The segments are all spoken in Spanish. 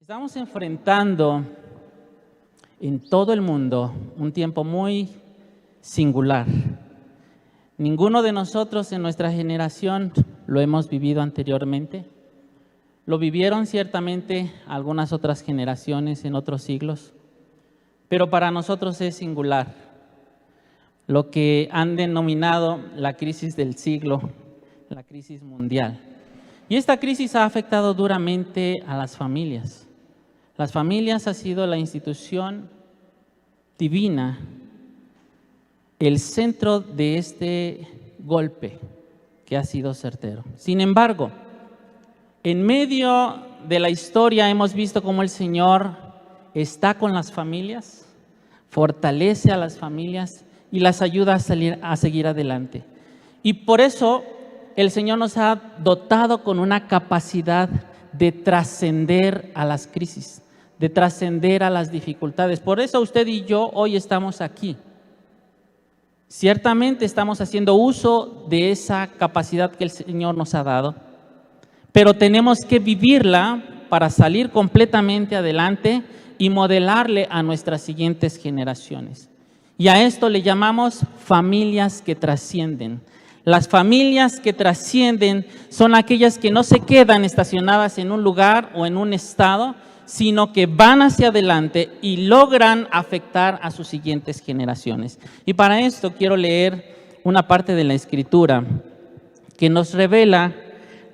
Estamos enfrentando en todo el mundo un tiempo muy singular. Ninguno de nosotros en nuestra generación lo hemos vivido anteriormente. Lo vivieron ciertamente algunas otras generaciones en otros siglos, pero para nosotros es singular. Lo que han denominado la crisis del siglo, la crisis mundial. Y esta crisis ha afectado duramente a las familias. Las familias ha sido la institución divina, el centro de este golpe que ha sido certero. Sin embargo, en medio de la historia hemos visto cómo el Señor está con las familias, fortalece a las familias y las ayuda a seguir adelante. Y por eso el Señor nos ha dotado con una capacidad de trascender a las crisis, de trascender a las dificultades. Por eso usted y yo hoy estamos aquí. Ciertamente estamos haciendo uso de esa capacidad que el Señor nos ha dado, pero tenemos que vivirla para salir completamente adelante y modelarle a nuestras siguientes generaciones. Y a esto le llamamos familias que trascienden. Las familias que trascienden son aquellas que no se quedan estacionadas en un lugar o en un estado, sino que van hacia adelante y logran afectar a sus siguientes generaciones. Y para esto quiero leer una parte de la Escritura que nos revela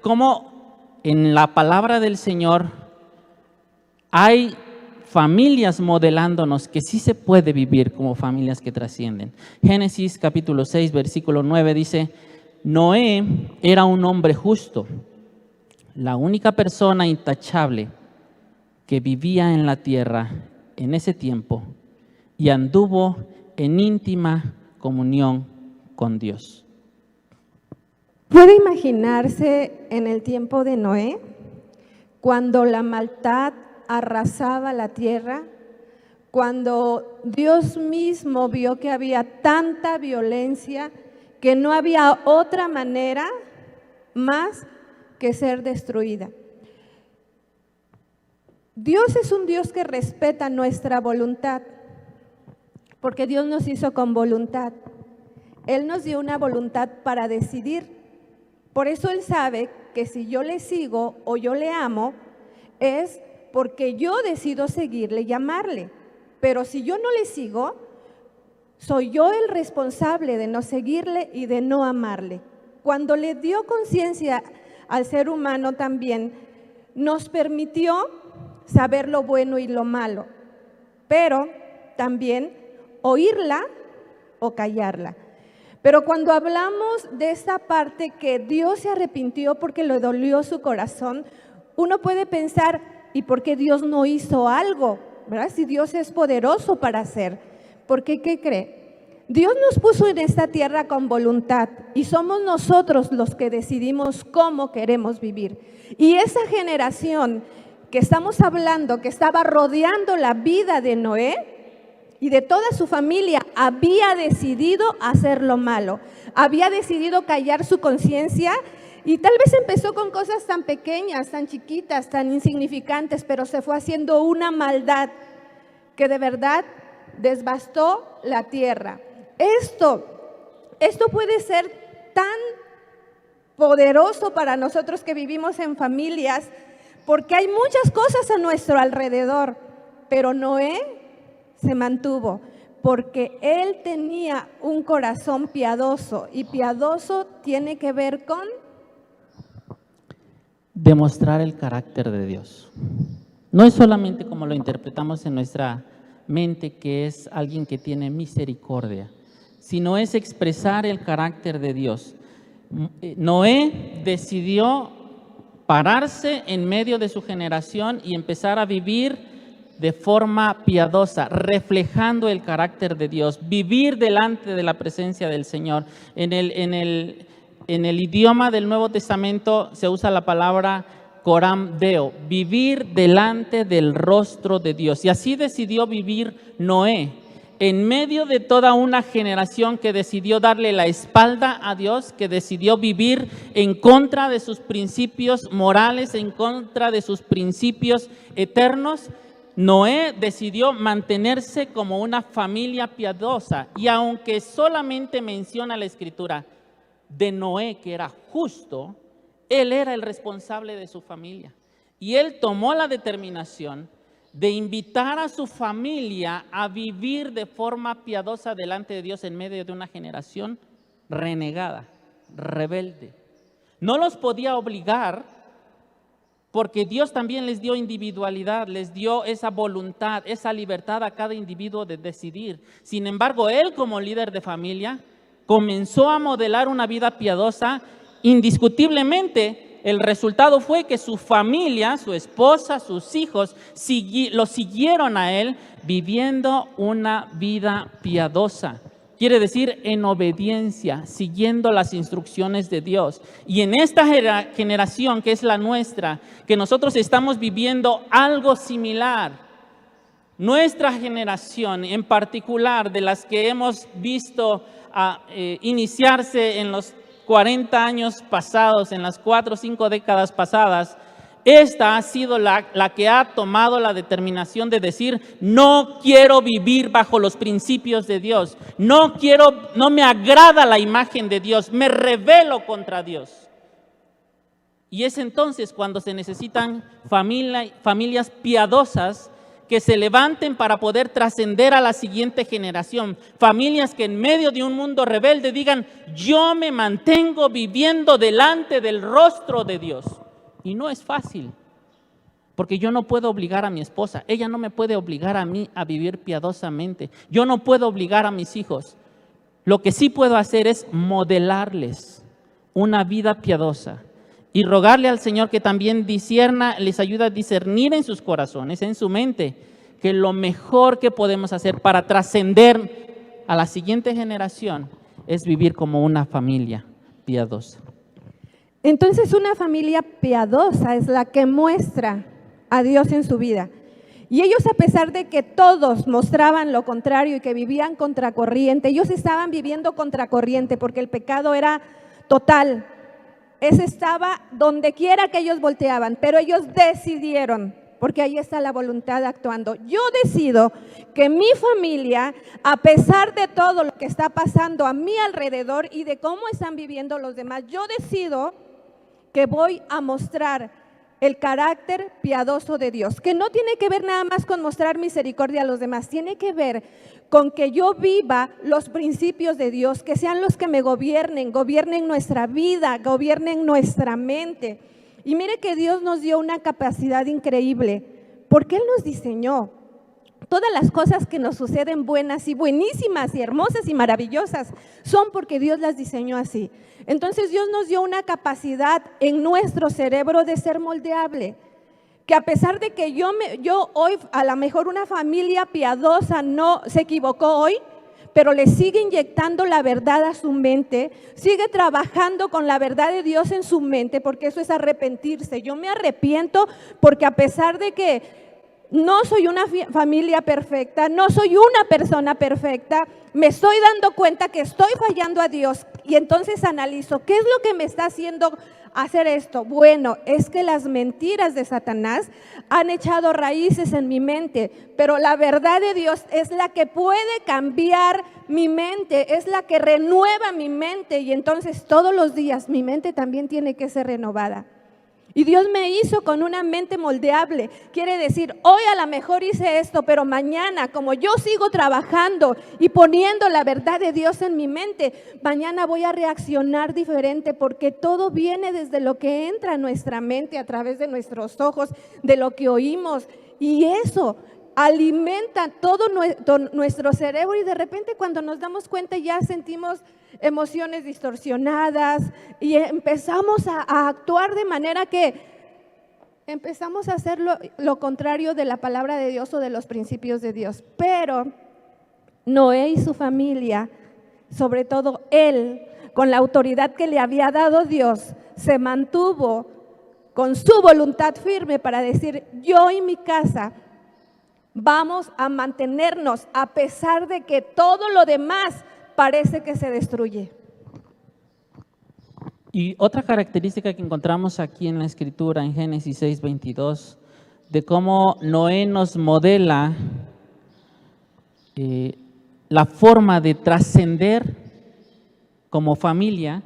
cómo en la palabra del Señor hay familias modelándonos que sí se puede vivir como familias que trascienden. Génesis capítulo 6, versículo 9 dice: Noé era un hombre justo, la única persona intachable que vivía en la tierra en ese tiempo y anduvo en íntima comunión con Dios. ¿Puede imaginarse en el tiempo de Noé, cuando la maldad arrasaba la tierra, cuando Dios mismo vio que había tanta violencia, que no había otra manera más que ser destruida? Dios es un Dios que respeta nuestra voluntad, porque Dios nos hizo con voluntad. Él nos dio una voluntad para decidir. Por eso Él sabe que si yo le sigo o yo le amo, es porque yo decido seguirle y amarle. Pero si yo no le sigo, soy yo el responsable de no seguirle y de no amarle. Cuando le dio conciencia al ser humano también, nos permitió saber lo bueno y lo malo, pero también oírla o callarla. Pero cuando hablamos de esta parte que Dios se arrepintió porque le dolió su corazón, uno puede pensar, ¿y por qué Dios no hizo algo? ¿Verdad? Si Dios es poderoso para hacer. Porque, ¿qué cree? Dios nos puso en esta tierra con voluntad y somos nosotros los que decidimos cómo queremos vivir. Y esa generación que estamos hablando, que estaba rodeando la vida de Noé y de toda su familia, había decidido hacer lo malo, había decidido callar su conciencia. Y tal vez empezó con cosas tan pequeñas, tan chiquitas, tan insignificantes, pero se fue haciendo una maldad que de verdad devastó la tierra. Esto puede ser tan poderoso para nosotros que vivimos en familias, porque hay muchas cosas a nuestro alrededor, pero Noé se mantuvo, porque él tenía un corazón piadoso, y piadoso tiene que ver con demostrar el carácter de Dios. No es solamente como lo interpretamos en nuestra mente, que es alguien que tiene misericordia, sino es expresar el carácter de Dios. Noé decidió pararse en medio de su generación y empezar a vivir de forma piadosa, reflejando el carácter de Dios, vivir delante de la presencia del Señor. En el idioma del Nuevo Testamento se usa la palabra coram deo, vivir delante del rostro de Dios. Y así decidió vivir Noé. en medio de toda una generación que decidió darle la espalda a Dios, que decidió vivir en contra de sus principios morales, en contra de sus principios eternos, Noé decidió mantenerse como una familia piadosa. Y aunque solamente menciona la Escritura de Noé, que era justo, él era el responsable de su familia. Y él tomó la determinación de invitar a su familia a vivir de forma piadosa delante de Dios en medio de una generación renegada, rebelde. No los podía obligar, porque Dios también les dio individualidad, les dio esa voluntad, esa libertad a cada individuo de decidir. Sin embargo, él como líder de familia comenzó a modelar una vida piadosa. Indiscutiblemente, el resultado fue que su familia, su esposa, sus hijos, lo siguieron a él viviendo una vida piadosa. Quiere decir en obediencia, siguiendo las instrucciones de Dios. Y en esta generación que es la nuestra, que nosotros estamos viviendo algo similar, nuestra generación en particular, de las que hemos visto iniciarse en los 40 años pasados, en las 4 o 5 décadas pasadas, esta ha sido la que ha tomado la determinación de decir: no quiero vivir bajo los principios de Dios, no me agrada la imagen de Dios, me rebelo contra Dios. Y es entonces cuando se necesitan familias piadosas que se levanten para poder trascender a la siguiente generación. Familias que en medio de un mundo rebelde digan: yo me mantengo viviendo delante del rostro de Dios. Y no es fácil, porque yo no puedo obligar a mi esposa, ella no me puede obligar a mí a vivir piadosamente, yo no puedo obligar a mis hijos. Lo que sí puedo hacer es modelarles una vida piadosa y rogarle al Señor que también les ayude a discernir en sus corazones, en su mente, que lo mejor que podemos hacer para trascender a la siguiente generación es vivir como una familia piadosa. Entonces, una familia piadosa es la que muestra a Dios en su vida. Y ellos, a pesar de que todos mostraban lo contrario y que vivían contracorriente, ellos estaban viviendo contracorriente porque el pecado era total. Ese estaba donde quiera que ellos volteaban, pero ellos decidieron, porque ahí está la voluntad actuando. Yo decido que mi familia, a pesar de todo lo que está pasando a mi alrededor y de cómo están viviendo los demás, yo decido que voy a mostrar el carácter piadoso de Dios, que no tiene que ver nada más con mostrar misericordia a los demás, tiene que ver con que yo viva los principios de Dios, que sean los que me gobiernen nuestra vida, gobiernen nuestra mente. Y mire que Dios nos dio una capacidad increíble, porque Él nos diseñó. Todas las cosas que nos suceden buenas y buenísimas y hermosas y maravillosas son porque Dios las diseñó así. Entonces Dios nos dio una capacidad en nuestro cerebro de ser moldeable, que a pesar de que yo hoy, a lo mejor una familia piadosa no se equivocó hoy, pero le sigue inyectando la verdad a su mente, sigue trabajando con la verdad de Dios en su mente, porque eso es arrepentirse. Yo me arrepiento porque a pesar de que no soy una familia perfecta, no soy una persona perfecta, me estoy dando cuenta que estoy fallando a Dios y entonces analizo, ¿qué es lo que me está haciendo hacer esto? Bueno, es que las mentiras de Satanás han echado raíces en mi mente, pero la verdad de Dios es la que puede cambiar mi mente, es la que renueva mi mente, y entonces todos los días mi mente también tiene que ser renovada. Y Dios me hizo con una mente moldeable. Quiere decir, hoy a lo mejor hice esto, pero mañana, como yo sigo trabajando y poniendo la verdad de Dios en mi mente, mañana voy a reaccionar diferente, porque todo viene desde lo que entra en nuestra mente, a través de nuestros ojos, de lo que oímos. Y eso alimenta todo nuestro cerebro, y de repente cuando nos damos cuenta ya sentimos emociones distorsionadas y empezamos a actuar de manera que empezamos a hacer lo contrario de la palabra de Dios o de los principios de Dios. Pero Noé y su familia, sobre todo él, con la autoridad que le había dado Dios, se mantuvo con su voluntad firme para decir: yo y mi casa Vamos a mantenernos a pesar de que todo lo demás parece que se destruye. Y otra característica que encontramos aquí en la Escritura, en Génesis 6:22, de cómo Noé nos modela la forma de trascender como familia.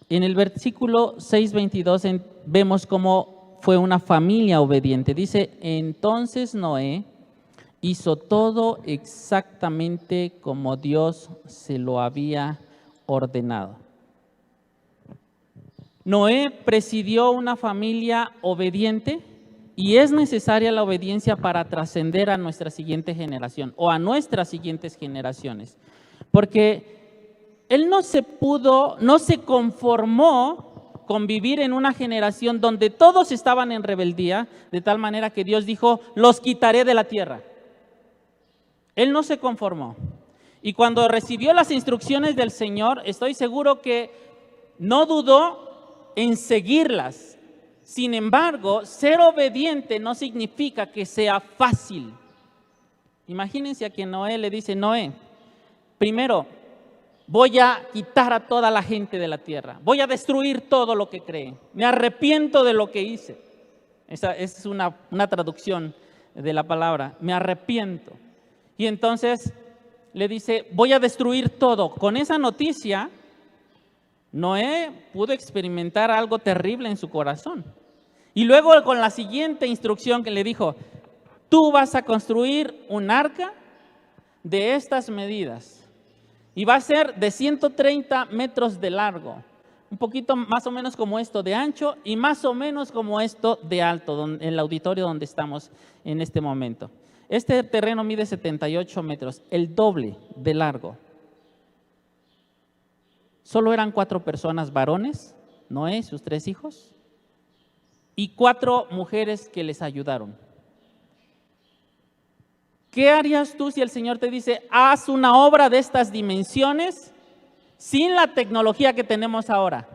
En el versículo 6:22 vemos cómo fue una familia obediente. Dice, entonces Noé hizo todo exactamente como Dios se lo había ordenado. Noé presidió una familia obediente y es necesaria la obediencia para trascender a nuestra siguiente generación o a nuestras siguientes generaciones. Porque él no se conformó con vivir en una generación donde todos estaban en rebeldía, de tal manera que Dios dijo, los quitaré de la tierra. Él no se conformó. Y cuando recibió las instrucciones del Señor, estoy seguro que no dudó en seguirlas. Sin embargo, ser obediente no significa que sea fácil. Imagínense a quien Noé le dice, Noé, primero voy a quitar a toda la gente de la tierra, voy a destruir todo lo que cree, me arrepiento de lo que hice. Esa es una traducción de la palabra, me arrepiento. Y entonces le dice, voy a destruir todo. Con esa noticia, Noé pudo experimentar algo terrible en su corazón. Y luego con la siguiente instrucción que le dijo, tú vas a construir un arca de estas medidas y va a ser de 130 metros de largo, un poquito más o menos como esto de ancho y más o menos como esto de alto, en el auditorio donde estamos en este momento. Este terreno mide 78 metros, el doble de largo. Solo eran 4 personas varones, Noé, sus 3 hijos, y 4 mujeres que les ayudaron. ¿Qué harías tú si el Señor te dice, haz una obra de estas dimensiones sin la tecnología que tenemos ahora,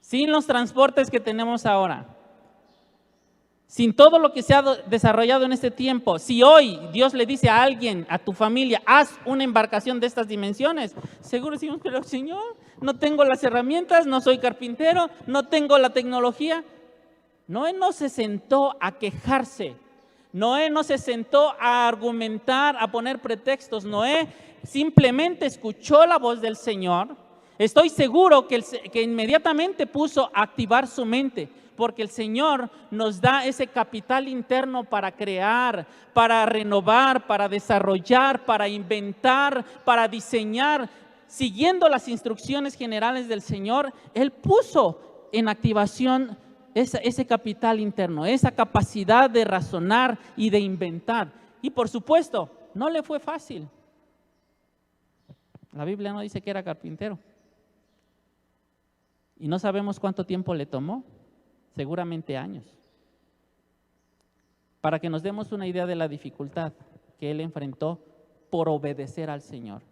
sin los transportes que tenemos ahora, sin todo lo que se ha desarrollado en este tiempo? Si hoy Dios le dice a alguien, a tu familia, haz una embarcación de estas dimensiones, seguro decimos, pero Señor, no tengo las herramientas, no soy carpintero, no tengo la tecnología. Noé no se sentó a quejarse, Noé no se sentó a argumentar, a poner pretextos. Noé simplemente escuchó la voz del Señor. Estoy seguro que inmediatamente puso a activar su mente, porque el Señor nos da ese capital interno para crear, para renovar, para desarrollar, para inventar, para diseñar. Siguiendo las instrucciones generales del Señor, Él puso en activación ese capital interno, esa capacidad de razonar y de inventar. Y por supuesto, no le fue fácil. La Biblia no dice que era carpintero. Y no sabemos cuánto tiempo le tomó. Seguramente años, para que nos demos una idea de la dificultad que él enfrentó por obedecer al Señor.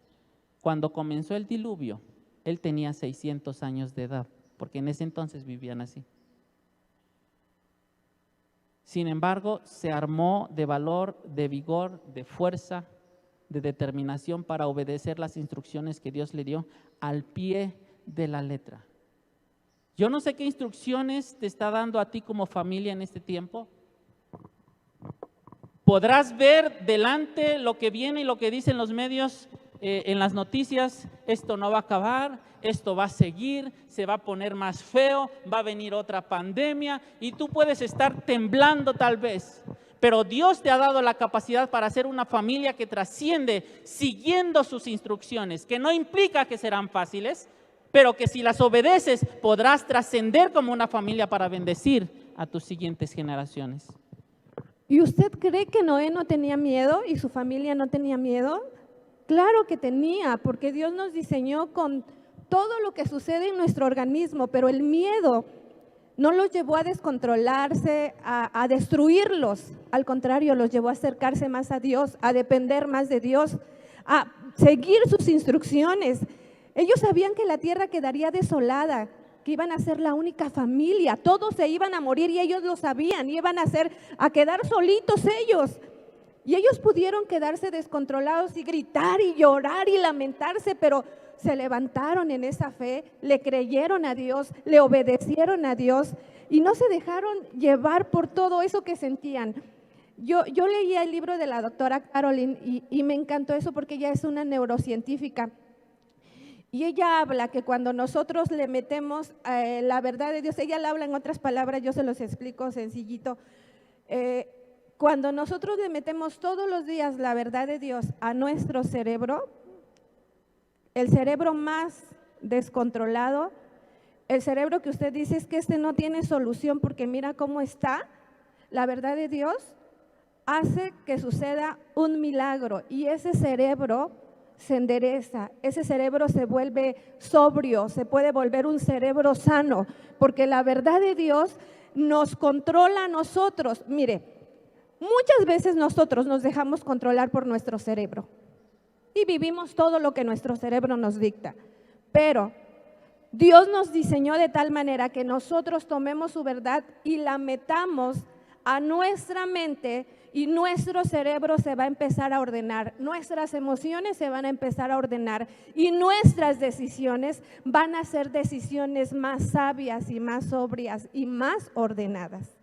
Cuando comenzó el diluvio, él tenía 600 años de edad, porque en ese entonces vivían así. Sin embargo, se armó de valor, de vigor, de fuerza, de determinación para obedecer las instrucciones que Dios le dio al pie de la letra. Yo no sé qué instrucciones te está dando a ti como familia en este tiempo. Podrás ver delante lo que viene y lo que dicen los medios en las noticias. Esto no va a acabar, esto va a seguir, se va a poner más feo, va a venir otra pandemia y tú puedes estar temblando tal vez. Pero Dios te ha dado la capacidad para ser una familia que trasciende siguiendo sus instrucciones, que no implica que serán fáciles, pero que si las obedeces podrás trascender como una familia para bendecir a tus siguientes generaciones. ¿Y usted cree que Noé no tenía miedo y su familia no tenía miedo? Claro que tenía, porque Dios nos diseñó con todo lo que sucede en nuestro organismo, pero el miedo no los llevó a descontrolarse, a destruirlos. Al contrario, los llevó a acercarse más a Dios, a depender más de Dios, a seguir sus instrucciones. Ellos sabían que la tierra quedaría desolada, que iban a ser la única familia, todos se iban a morir y ellos lo sabían, iban a quedar solitos ellos. Y ellos pudieron quedarse descontrolados y gritar y llorar y lamentarse, pero se levantaron en esa fe, le creyeron a Dios, le obedecieron a Dios y no se dejaron llevar por todo eso que sentían. Yo leía el libro de la doctora Caroline y me encantó eso porque ella es una neurocientífica. Y ella habla que cuando nosotros le metemos la verdad de Dios, ella la habla en otras palabras, yo se los explico sencillito. Cuando nosotros le metemos todos los días la verdad de Dios a nuestro cerebro, el cerebro más descontrolado, el cerebro que usted dice es que este no tiene solución porque mira cómo está, la verdad de Dios hace que suceda un milagro y ese cerebro se endereza, ese cerebro se vuelve sobrio, se puede volver un cerebro sano, porque la verdad de Dios nos controla a nosotros. Mire, muchas veces nosotros nos dejamos controlar por nuestro cerebro y vivimos todo lo que nuestro cerebro nos dicta, pero Dios nos diseñó de tal manera que nosotros tomemos su verdad y la metamos a nuestra mente y nuestro cerebro se va a empezar a ordenar, nuestras emociones se van a empezar a ordenar y nuestras decisiones van a ser decisiones más sabias y más sobrias y más ordenadas.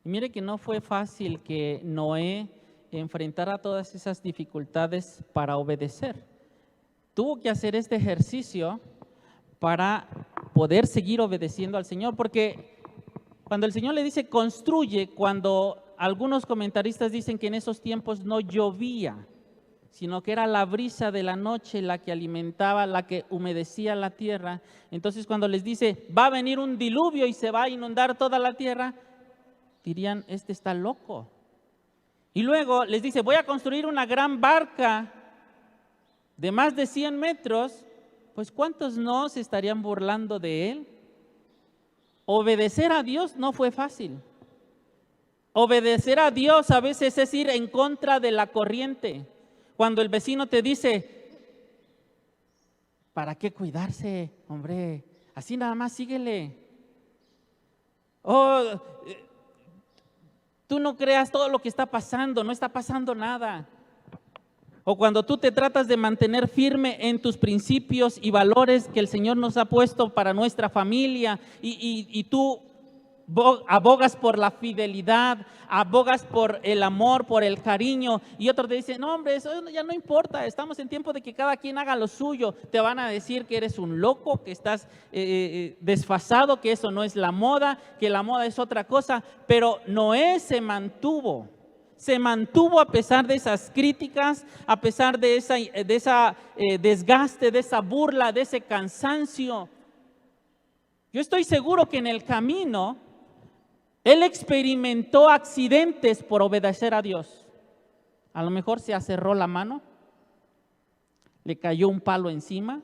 Y mire que no fue fácil que Noé enfrentara todas esas dificultades para obedecer. Tuvo que hacer este ejercicio para poder seguir obedeciendo al Señor, porque cuando el Señor le dice construye, cuando algunos comentaristas dicen que en esos tiempos no llovía, sino que era la brisa de la noche la que alimentaba, la que humedecía la tierra. Entonces cuando les dice va a venir un diluvio y se va a inundar toda la tierra, dirían, este está loco. Y luego les dice, voy a construir una gran barca de más de 100 metros, pues ¿cuántos no se estarían burlando de él? Obedecer a Dios no fue fácil. Obedecer a Dios a veces es ir en contra de la corriente. Cuando el vecino te dice, ¿para qué cuidarse, hombre? Así nada más síguele. Tú no creas todo lo que está pasando, no está pasando nada. O cuando tú te tratas de mantener firme en tus principios y valores que el Señor nos ha puesto para nuestra familia y tú abogas por la fidelidad, abogas por el amor, por el cariño, y otros te dicen, no hombre, eso ya no importa, estamos en tiempo de que cada quien haga lo suyo. Te van a decir que eres un loco, que estás desfasado, que eso no es la moda, que la moda es otra cosa. Pero Noé se mantuvo a pesar de esas críticas, a pesar de esa desgaste, de esa burla, de ese cansancio. Yo estoy seguro que en el camino él experimentó accidentes por obedecer a Dios. A lo mejor se acerró la mano, le cayó un palo encima,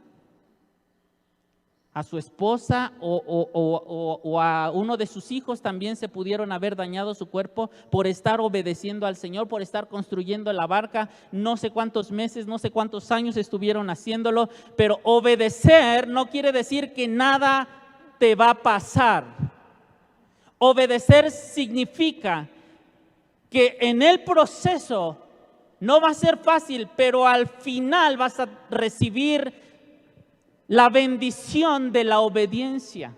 a su esposa o a uno de sus hijos también se pudieron haber dañado su cuerpo por estar obedeciendo al Señor, por estar construyendo la barca. No sé cuántos meses, no sé cuántos años estuvieron haciéndolo, pero obedecer no quiere decir que nada te va a pasar. Obedecer significa que en el proceso no va a ser fácil, pero al final vas a recibir la bendición de la obediencia.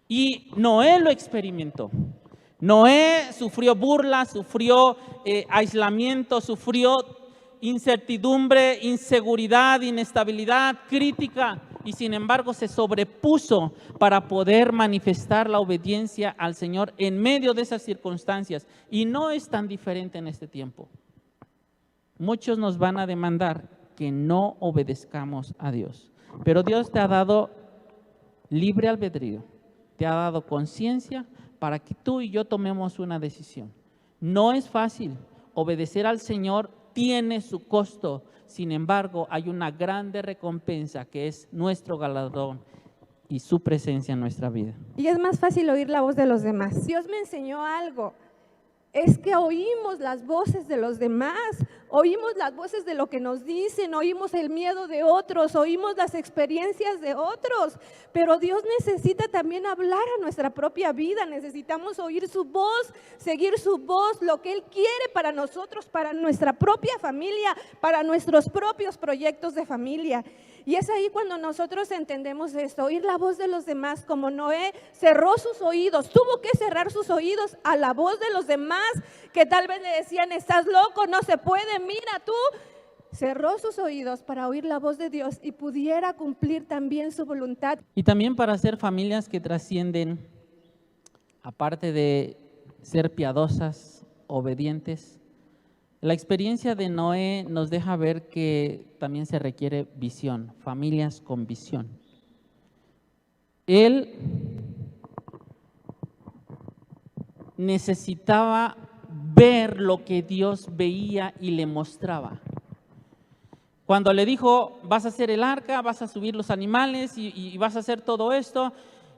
Y Noé lo experimentó. Noé sufrió burla, sufrió aislamiento, sufrió incertidumbre, inseguridad, inestabilidad, crítica, y sin embargo se sobrepuso para poder manifestar la obediencia al Señor en medio de esas circunstancias. Y no es tan diferente en este tiempo. Muchos nos van a demandar que no obedezcamos a Dios, pero Dios te ha dado libre albedrío, te ha dado conciencia para que tú y yo tomemos una decisión. No es fácil, obedecer al Señor tiene su costo. Sin embargo, hay una grande recompensa que es nuestro galardón y su presencia en nuestra vida. Y es más fácil oír la voz de los demás. Dios me enseñó algo. es que oímos las voces de los demás, oímos las voces de lo que nos dicen, oímos el miedo de otros, oímos las experiencias de otros, pero Dios necesita también hablar a nuestra propia vida, necesitamos oír su voz, seguir su voz, lo que Él quiere para nosotros, para nuestra propia familia, para nuestros propios proyectos de familia. Y es ahí cuando nosotros entendemos esto, oír la voz de los demás, como Noé cerró sus oídos, tuvo que cerrar sus oídos a la voz de los demás, que tal vez le decían, estás loco, no se puede, mira tú. Cerró sus oídos para oír la voz de Dios y pudiera cumplir también su voluntad. Y también para ser familias que trascienden, aparte de ser piadosas, obedientes. La experiencia de Noé nos deja ver que también se requiere visión, familias con visión. Él necesitaba ver lo que Dios veía y le mostraba. Cuando le dijo, vas a hacer el arca, vas a subir los animales y vas a hacer todo esto,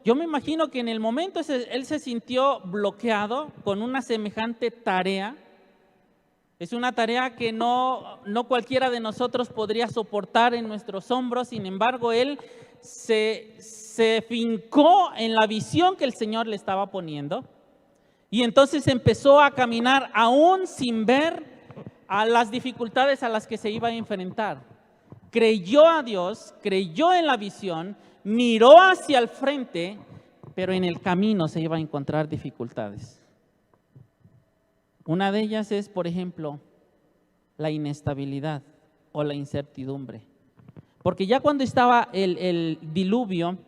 yo me imagino que en el momento él se sintió bloqueado con una semejante tarea. Es una tarea que no cualquiera de nosotros podría soportar en nuestros hombros. Sin embargo, él se fincó en la visión que el Señor le estaba poniendo. Y entonces empezó a caminar aún sin ver a las dificultades a las que se iba a enfrentar. Creyó a Dios, creyó en la visión, miró hacia el frente, pero en el camino se iba a encontrar dificultades. Una de ellas es, por ejemplo, la inestabilidad o la incertidumbre. Porque ya cuando estaba el diluvio,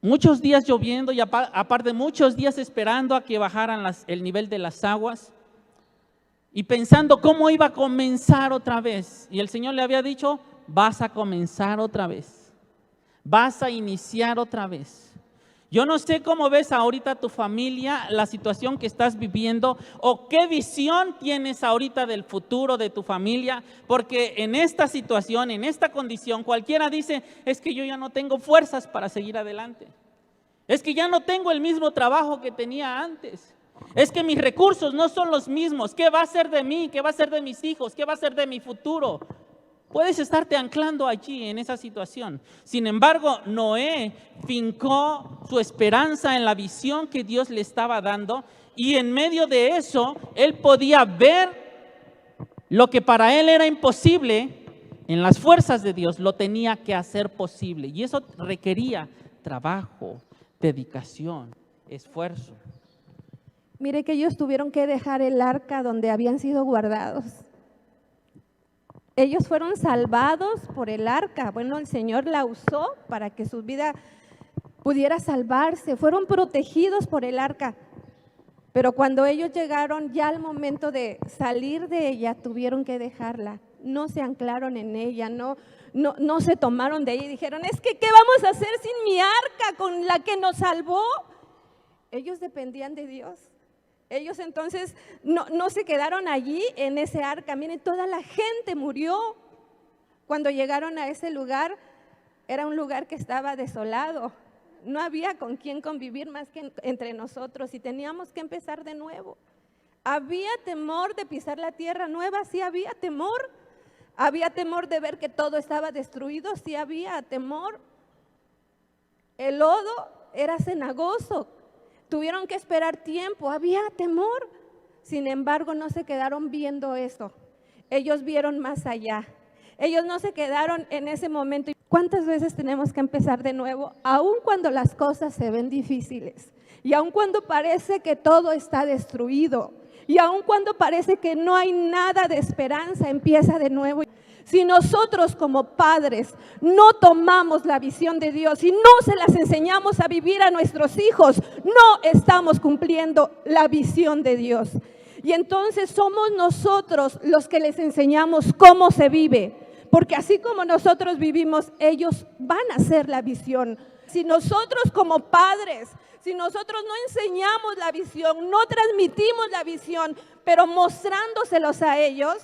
muchos días lloviendo y aparte muchos días esperando a que bajaran el nivel de las aguas y pensando cómo iba a comenzar otra vez. Y el Señor le había dicho, vas a comenzar otra vez, vas a iniciar otra vez. Yo no sé cómo ves ahorita tu familia, la situación que estás viviendo o qué visión tienes ahorita del futuro de tu familia, porque en esta situación, en esta condición, cualquiera dice, es que yo ya no tengo fuerzas para seguir adelante. Es que ya no tengo el mismo trabajo que tenía antes. Es que mis recursos no son los mismos. ¿Qué va a ser de mí? ¿Qué va a ser de mis hijos? ¿Qué va a ser de mi futuro? Puedes estarte anclando allí en esa situación. Sin embargo, Noé fincó su esperanza en la visión que Dios le estaba dando y en medio de eso, él podía ver lo que para él era imposible, en las fuerzas de Dios lo tenía que hacer posible. Y eso requería trabajo, dedicación, esfuerzo. Mire que ellos tuvieron que dejar el arca donde habían sido guardados. Ellos fueron salvados por el arca. Bueno, el Señor la usó para que su vida pudiera salvarse. Fueron protegidos por el arca. Pero cuando ellos llegaron ya al momento de salir de ella, tuvieron que dejarla. No se anclaron en ella, no se tomaron de ella y dijeron, es que ¿qué vamos a hacer sin mi arca con la que nos salvó? Ellos dependían de Dios. Ellos entonces no se quedaron allí en ese arca. Miren, toda la gente murió. Cuando llegaron a ese lugar, era un lugar que estaba desolado. No había con quién convivir más que entre nosotros y teníamos que empezar de nuevo. ¿Había temor de pisar la tierra nueva? Sí había temor. ¿Había temor de ver que todo estaba destruido? Sí había temor. El lodo era cenagoso. Tuvieron que esperar tiempo, había temor. Sin embargo, no se quedaron viendo eso. Ellos vieron más allá. Ellos no se quedaron en ese momento. ¿Cuántas veces tenemos que empezar de nuevo? Aun cuando las cosas se ven difíciles. Y aun cuando parece que todo está destruido. Y aun cuando parece que no hay nada de esperanza, empieza de nuevo. Si nosotros como padres no tomamos la visión de Dios y no se las enseñamos a vivir a nuestros hijos, no estamos cumpliendo la visión de Dios. Y entonces somos nosotros los que les enseñamos cómo se vive, porque así como nosotros vivimos, ellos van a hacer la visión. Si nosotros como padres, si nosotros no enseñamos la visión, no transmitimos la visión, pero mostrándoselos a ellos,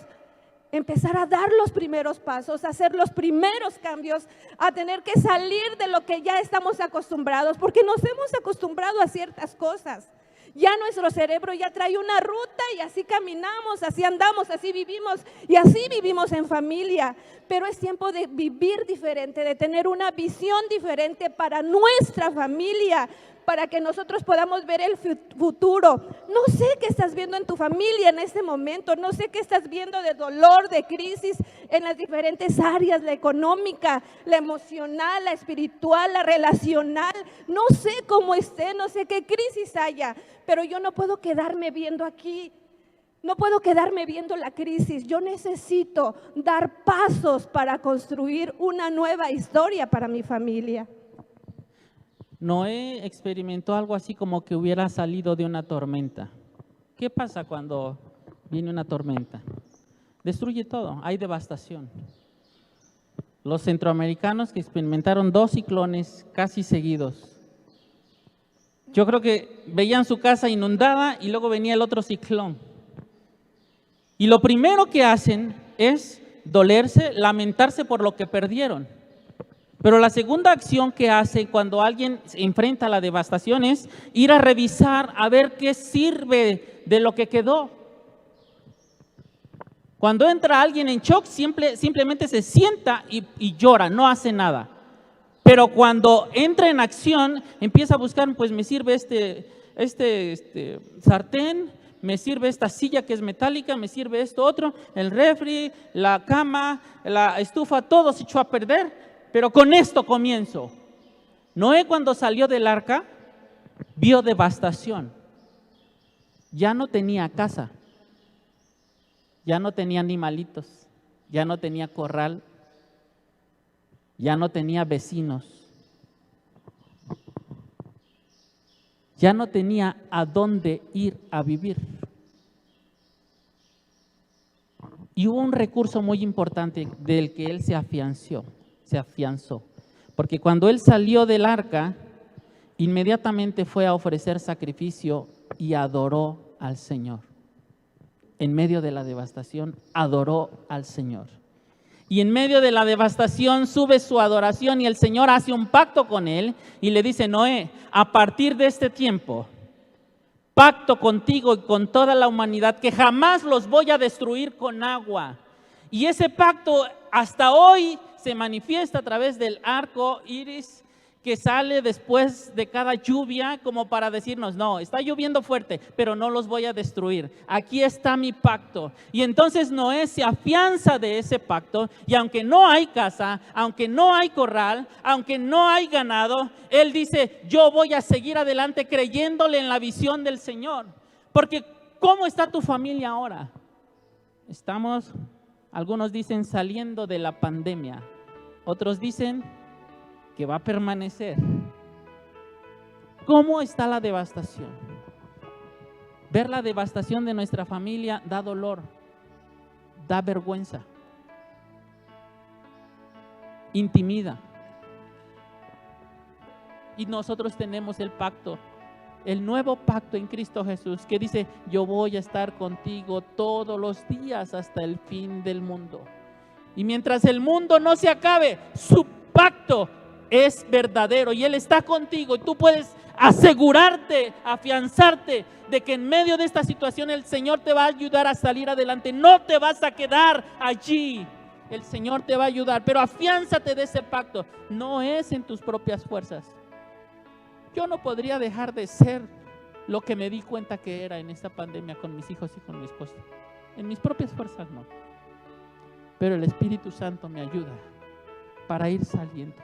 empezar a dar los primeros pasos, a hacer los primeros cambios, a tener que salir de lo que ya estamos acostumbrados, porque nos hemos acostumbrado a ciertas cosas. Ya nuestro cerebro ya trae una ruta y así caminamos, así andamos, así vivimos y así vivimos en familia. Pero es tiempo de vivir diferente, de tener una visión diferente para nuestra familia, para que nosotros podamos ver el futuro. No sé qué estás viendo en tu familia en este momento, no sé qué estás viendo de dolor, de crisis en las diferentes áreas, la económica, la emocional, la espiritual, la relacional. No sé cómo esté, no sé qué crisis haya, pero yo no puedo quedarme viendo aquí. No puedo quedarme viendo la crisis. Yo necesito dar pasos para construir una nueva historia para mi familia. Noé experimentó algo así como que hubiera salido de una tormenta. ¿Qué pasa cuando viene una tormenta? Destruye todo, hay devastación. Los centroamericanos que experimentaron 2 ciclones casi seguidos. Yo creo que veían su casa inundada y luego venía el otro ciclón. Y lo primero que hacen es dolerse, lamentarse por lo que perdieron. Pero la segunda acción que hace cuando alguien se enfrenta a la devastación es ir a revisar, a ver qué sirve de lo que quedó. Cuando entra alguien en shock, simplemente se sienta y llora, no hace nada. Pero cuando entra en acción, empieza a buscar, pues me sirve este sartén, me sirve esta silla que es metálica, me sirve esto otro, el refri, la cama, la estufa, todo se echó a perder. Pero con esto comienzo. Noé, cuando salió del arca, vio devastación. Ya no tenía casa, ya no tenía animalitos, ya no tenía corral, ya no tenía vecinos, ya no tenía a dónde ir a vivir. Y hubo un recurso muy importante del que él se afianzó. Porque cuando él salió del arca, inmediatamente fue a ofrecer sacrificio y adoró al Señor. En medio de la devastación, adoró al Señor. Y en medio de la devastación sube su adoración y el Señor hace un pacto con él y le dice: Noé, a partir de este tiempo, pacto contigo y con toda la humanidad, que jamás los voy a destruir con agua. Y ese pacto hasta hoy se manifiesta a través del arco iris que sale después de cada lluvia, como para decirnos: no, está lloviendo fuerte, pero no los voy a destruir. Aquí está mi pacto. Y entonces Noé se afianza de ese pacto, y aunque no hay casa, aunque no hay corral, aunque no hay ganado, él dice: yo voy a seguir adelante creyéndole en la visión del Señor. Porque ¿cómo está tu familia ahora? Estamos, algunos dicen, saliendo de la pandemia. Otros dicen que va a permanecer. ¿Cómo está la devastación? Ver la devastación de nuestra familia da dolor, da vergüenza, intimida. Y nosotros tenemos el pacto, el nuevo pacto en Cristo Jesús, que dice: yo voy a estar contigo todos los días hasta el fin del mundo. Y mientras el mundo no se acabe, su pacto es verdadero y Él está contigo, y tú puedes asegurarte, afianzarte de que en medio de esta situación el Señor te va a ayudar a salir adelante. No te vas a quedar allí, el Señor te va a ayudar, pero afiánzate de ese pacto. No es en tus propias fuerzas. Yo no podría dejar de ser lo que me di cuenta que era en esta pandemia con mis hijos y con mi esposa. En mis propias fuerzas no. Pero el Espíritu Santo me ayuda para ir saliendo,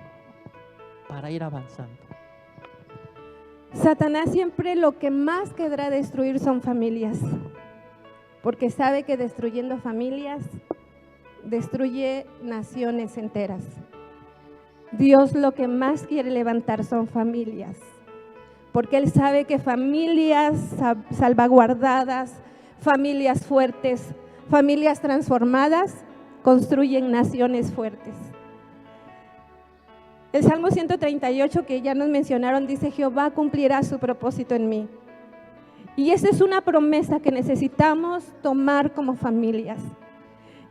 para ir avanzando. Satanás siempre lo que más querrá destruir son familias, porque sabe que destruyendo familias, destruye naciones enteras. Dios lo que más quiere levantar son familias, porque Él sabe que familias salvaguardadas, familias fuertes, familias transformadas, construyen naciones fuertes. El Salmo 138 que ya nos mencionaron dice: Jehová cumplirá su propósito en mí. Y esa es una promesa que necesitamos tomar como familias.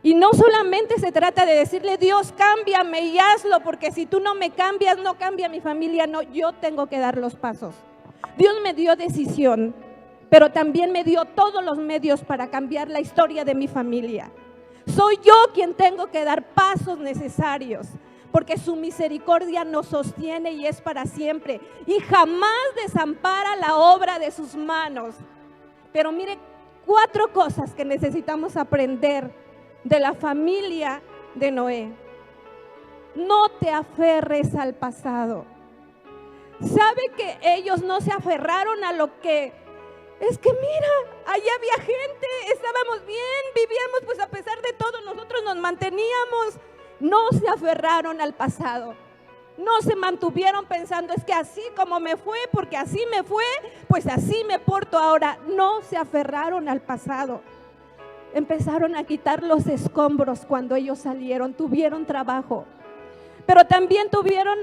Y no solamente se trata de decirle: Dios, cámbiame y hazlo, porque si tú no me cambias, no cambia mi familia. No, yo tengo que dar los pasos. Dios me dio decisión. pero también me dio todos los medios para cambiar la historia de mi familia. Soy yo quien tengo que dar pasos necesarios, porque su misericordia nos sostiene y es para siempre, y jamás desampara la obra de sus manos. Pero mire, 4 cosas que necesitamos aprender de la familia de Noé. No te aferres al pasado. ¿Sabe que ellos no se aferraron a lo que? Es que mira, allá había gente, estábamos bien, vivíamos, pues a pesar de todo nosotros nos manteníamos. No se aferraron al pasado. No se mantuvieron pensando, es que así como me fue, porque así me fue, pues así me porto ahora. No se aferraron al pasado. Empezaron a quitar los escombros cuando ellos salieron, tuvieron trabajo, pero también tuvieron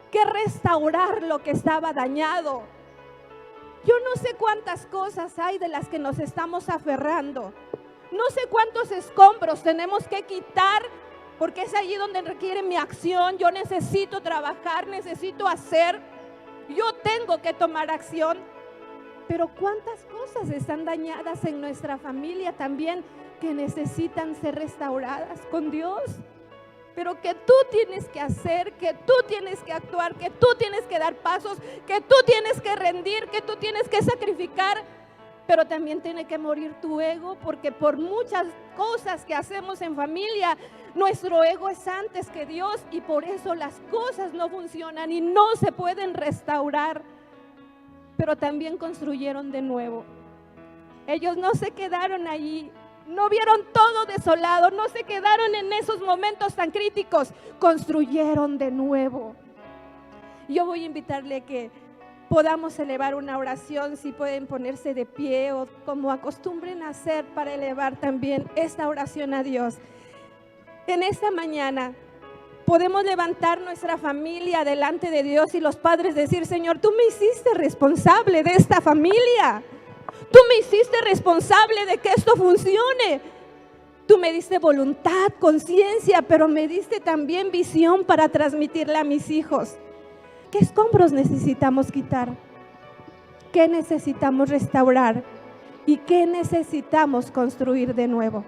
que restaurar lo que estaba dañado. Yo no sé cuántas cosas hay de las que nos estamos aferrando. No sé cuántos escombros tenemos que quitar, porque es allí donde requiere mi acción. Yo necesito trabajar, necesito hacer, yo tengo que tomar acción. Pero cuántas cosas están dañadas en nuestra familia también, que necesitan ser restauradas con Dios. Pero que tú tienes que hacer, que tú tienes que actuar, que tú tienes que dar pasos, que tú tienes que rendir, que tú tienes que sacrificar. Pero también tiene que morir tu ego, porque por muchas cosas que hacemos en familia, nuestro ego es antes que Dios, y por eso las cosas no funcionan y no se pueden restaurar. Pero también construyeron de nuevo. Ellos no se quedaron allí, no vieron todo desolado, no se quedaron en esos momentos tan críticos, construyeron de nuevo. Yo voy a invitarle a que podamos elevar una oración, si pueden ponerse de pie o como acostumbren a hacer para elevar también esta oración a Dios. En esta mañana podemos levantar nuestra familia delante de Dios y los padres decir: Señor, tú me hiciste responsable de esta familia. Tú me hiciste responsable de que esto funcione. Tú me diste voluntad, conciencia, pero me diste también visión para transmitirla a mis hijos. ¿Qué escombros necesitamos quitar? ¿Qué necesitamos restaurar? ¿Y qué necesitamos construir de nuevo?